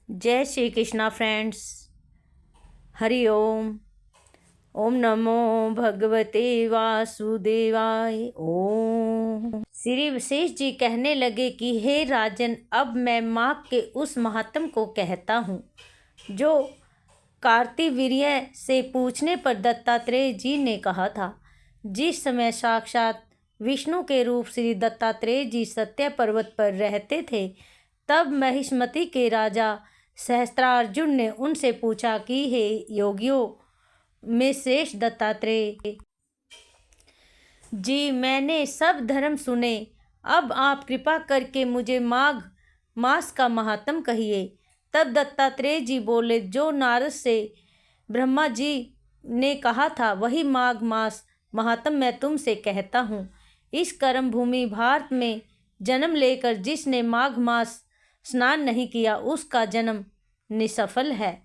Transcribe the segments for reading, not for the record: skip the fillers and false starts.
जय श्री कृष्णा फ्रेंड्स। हरि ओम। ओम नमो भगवते वासुदेवाय। ओम। श्री विशेष जी कहने लगे कि हे राजन, अब मैं माघ के उस महात्म को कहता हूँ जो कार्तिवीर्य से पूछने पर दत्तात्रेय जी ने कहा था। जिस समय साक्षात विष्णु के रूप श्री दत्तात्रेय जी सत्य पर्वत पर रहते थे, तब महिष्मति के राजा सहस्त्रार्जुन ने उनसे पूछा कि हे योगियों में श्रेष्ठ दत्तात्रेय जी, मैंने सब धर्म सुने, अब आप कृपा करके मुझे माघ मास का महात्म कहिए। तब दत्तात्रेय जी बोले, जो नारद से ब्रह्मा जी ने कहा था वही माघ मास महात्म मैं तुमसे कहता हूँ। इस कर्म भूमि भारत में जन्म लेकर जिसने माघ मास स्नान नहीं किया, उसका जन्म निसफल है।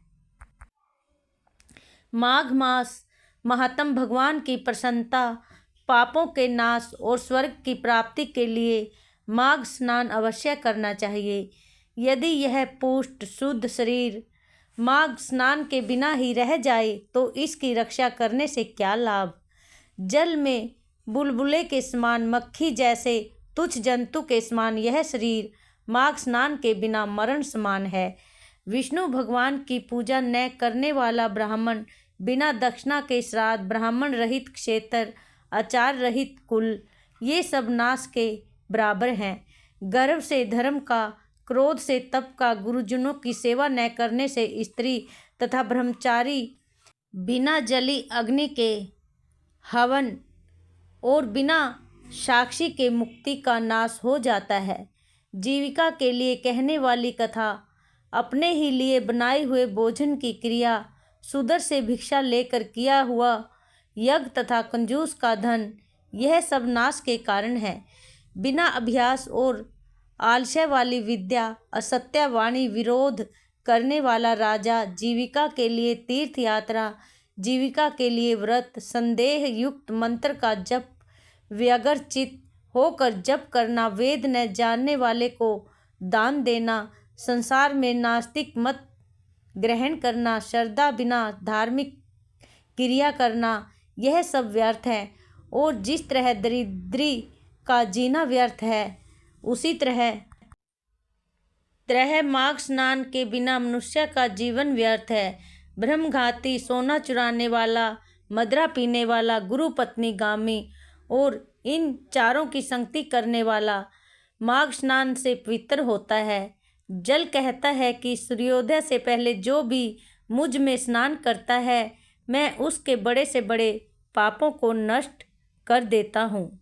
माघ मास महात्म भगवान की प्रसन्नता, पापों के नाश और स्वर्ग की प्राप्ति के लिए माघ स्नान अवश्य करना चाहिए। यदि यह पुष्ट शुद्ध शरीर माघ स्नान के बिना ही रह जाए तो इसकी रक्षा करने से क्या लाभ। जल में बुलबुले के समान, मक्खी जैसे तुच्छ जंतु के समान यह शरीर माघ स्नान के बिना मरण समान है। विष्णु भगवान की पूजा न करने वाला ब्राह्मण, बिना दक्षिणा के श्राद्ध, ब्राह्मण रहित क्षेत्र, आचार रहित कुल, ये सब नाश के बराबर हैं। गर्व से धर्म का, क्रोध से तप का, गुरुजनों की सेवा न करने से स्त्री तथा ब्रह्मचारी, बिना जली अग्नि के हवन और बिना साक्षी के मुक्ति का नाश हो जाता है। जीविका के लिए कहने वाली कथा, अपने ही लिए बनाए हुए भोजन की क्रिया, सुदर से भिक्षा लेकर किया हुआ यज्ञ तथा कंजूस का धन, यह सब नाश के कारण है। बिना अभ्यास और आलस्य वाली विद्या, असत्य वाणी, विरोध करने वाला राजा, जीविका के लिए तीर्थ यात्रा, जीविका के लिए व्रत, संदेह युक्त मंत्र का जप, व्यग्रचित होकर जप करना, वेद न जानने वाले को दान देना, संसार में नास्तिक मत ग्रहण करना, श्रद्धा बिना धार्मिक क्रिया करना, यह सब व्यर्थ है। और जिस तरह दरिद्री का जीना व्यर्थ है, उसी तरह माघ स्नान के बिना मनुष्य का जीवन व्यर्थ है। ब्रह्मघाती, सोना चुराने वाला, मदिरा पीने वाला, गुरु पत्नी गामी और इन चारों की संगति करने वाला माघ स्नान से पवित्र होता है। जल कहता है कि सूर्योदय से पहले जो भी मुझ में स्नान करता है, मैं उसके बड़े से बड़े पापों को नष्ट कर देता हूँ।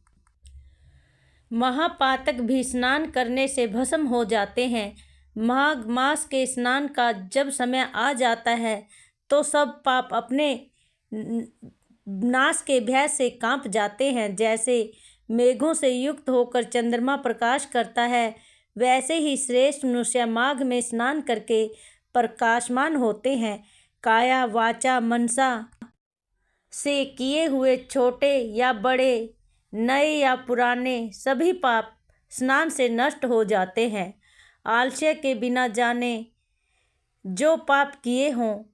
महापातक भी स्नान करने से भस्म हो जाते हैं। माघ मास के स्नान का जब समय आ जाता है तो सब पाप अपने नाश के भय से कांप जाते हैं। जैसे मेघों से युक्त होकर चंद्रमा प्रकाश करता है, वैसे ही श्रेष्ठ मनुष्य माघ में स्नान करके प्रकाशमान होते हैं। काया वाचा मनसा से किए हुए छोटे या बड़े, नए या पुराने, सभी पाप स्नान से नष्ट हो जाते हैं। आलस्य के बिना जाने जो पाप किए हों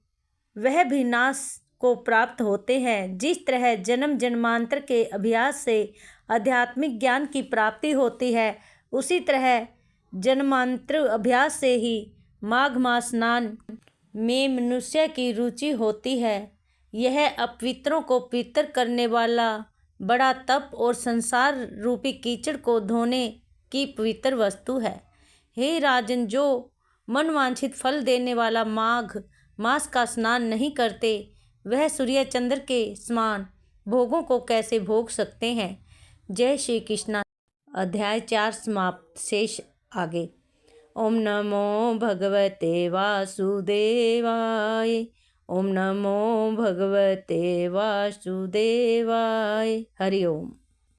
वह भी नाश को प्राप्त होते हैं। जिस तरह जन्म जन्मांतर के अभ्यास से आध्यात्मिक ज्ञान की प्राप्ति होती है, उसी तरह जन्मांतर अभ्यास से ही माघ मास स्नान में मनुष्य की रुचि होती है। यह अपवित्रों को पवित्र करने वाला बड़ा तप और संसार रूपी कीचड़ को धोने की पवित्र वस्तु है। हे राजन, जो मनवांछित फल देने वाला माघ मास का स्नान नहीं करते, वह सूर्य चंद्र के समान भोगों को कैसे भोग सकते हैं। जय श्री कृष्णा। अध्याय 4 समाप्त। शेष आगे। ओम नमो भगवते वासुदेवाय। ओम नमो भगवते वासुदेवाय। हरि ओम।